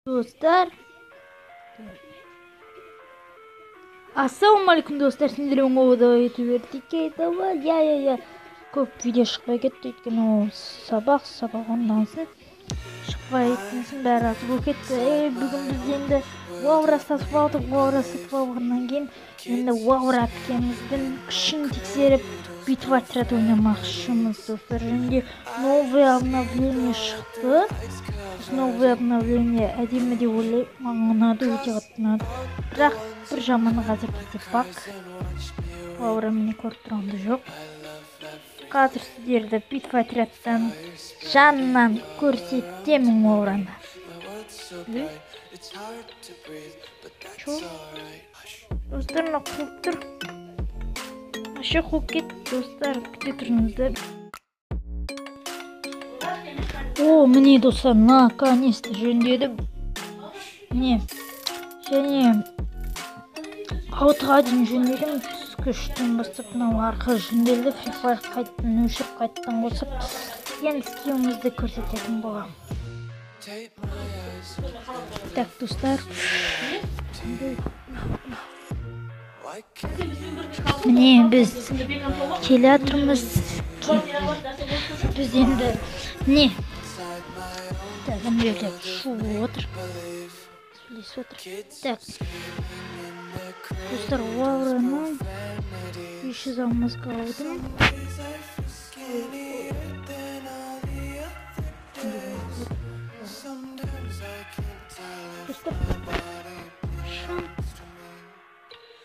Dostlar, assalomu dostlar. Sizlar o'ng'ovda yetib o'tdik. Ya. Ko'p video chiqmay ketdi. O'tgan sabah ondan so'ng chiqmay ketsin barasi bu ketdi. Bugun biz endi Vovra sotib oldik. Vovra sotib olgandan keyin endi Vovra akamizdan qishin tekshirib bitvatrat o'ynamoqchimiz dostlar. Endi новое обновление chiqdi. Новое обновление әдемі деп ойлаймын, маған ұнады, өте қатты ұнады. Бірақ бір жаманы қазір бізде бак. Лаура мені көріп тұрғанда жоқ. Қазір сіздерді битватряттан жанынан көрсетемін Лаураны. Достар, мына қуып тұр. Ашы қуып кетті, достар, күте тұрыңыздар. О, міне достар, наконец-то жөндедім. Міне, және аутыға дейін жөндедім. Түскі 3-тен бастап мынау арқы жөнделді. Фрифайр қайттан өшіріп, қайттан қосып, енді істеуімізді көрсететін болам. Так, достар. Міне, біз келе жатырмыз. Біз енді не? Так, жерде шуып отыр. Сөйлесіп отыр. Так. Достар, Лаураны 500 алмазға алдым. Достар,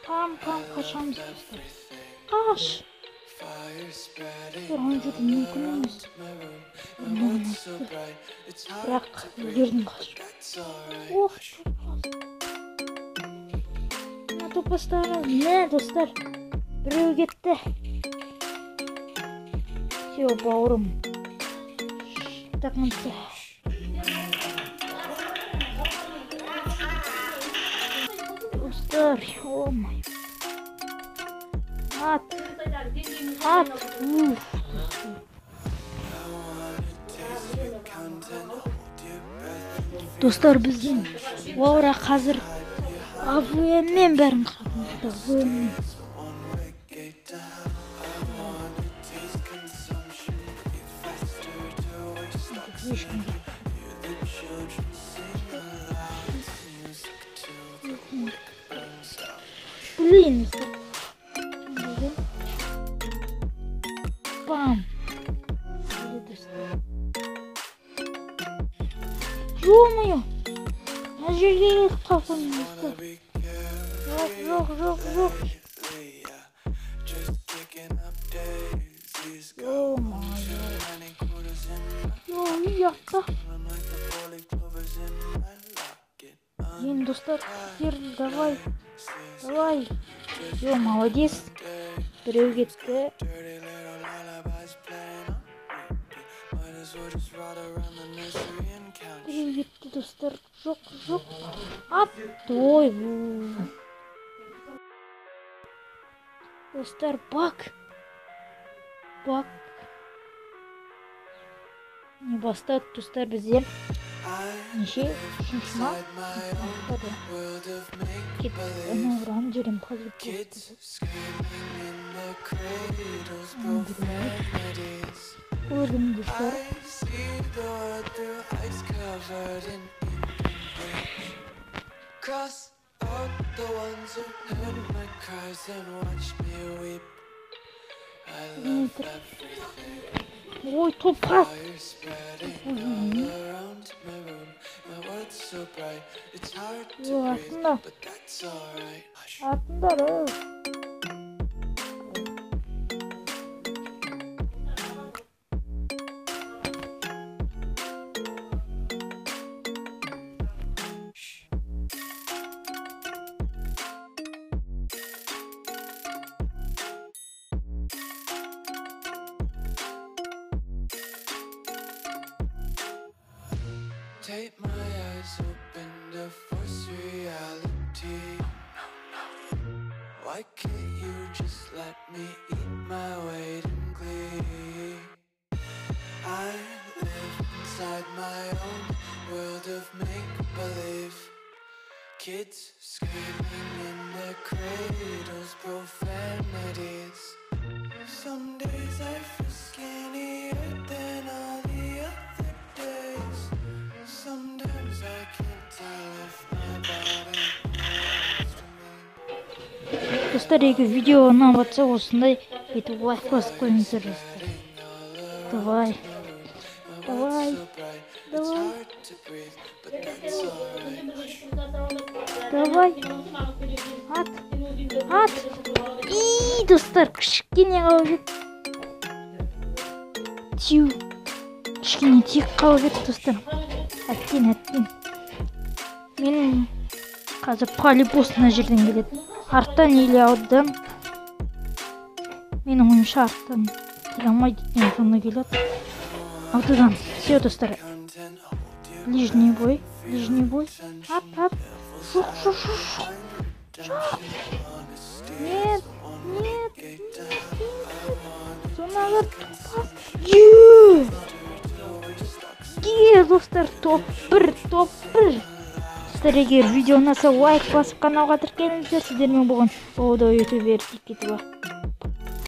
там қашамыз, достар. Қаш! Оған жүрді мүмкін емес. Бірақ үлгердім қашып. Ох, мына топастары. Не, достар, біреу кетті. Все, бауырым. Так, мынсы. Достар, о-май. Ат. Достар, біздің Лаура қазір АВМ-мен бәрін қабылдады. Блин, бам. Ё-моё, мына жерге келіп қалсам достар. Жоқ. Ё-моё. Үй жақта. Енді достар, давай. Ё, молодец. Біреу кетті. Біреу кетті, достар. Жоқ. Ой. Достар, бак. Не бастады, достар, біздер. Неше? Үшінші ма? Кетті, ана ұран жерем қазір кетті. Көрдім, достар. Ой, топқа. Артында. Take my eyes open to force reality. Why can't you just let me eat my weight in glee? I live inside my own world of make-believe. Kids screaming in their cradles, profanities. Some days I feel skinnier than all the other days. Sometimes I can't tell if my body belongs to me. Достар, егер видео ұнап жатса осындай бүйтіп лайк басып қойыңыздар достар. Давай. Давай. Давай. Давай. Ат. Ат. И, достар, кішкене қалып еді. Тю. Кішкене тек қалып еді достар. Әттен. Мен қазір полибос мына жерден келеді. Арттан или аудан. Менің ойымша арттан келе алмайды екен, соны келеді. Аудан. Все, достар. Ближний бой. Ат. Жоқ. Нет. Сонаға топас. Достар, топ-1. Достар, егер видео ұнаса лайк басып каналға тіркеліңіздер. Сіздермен болған ютубер Тикетова.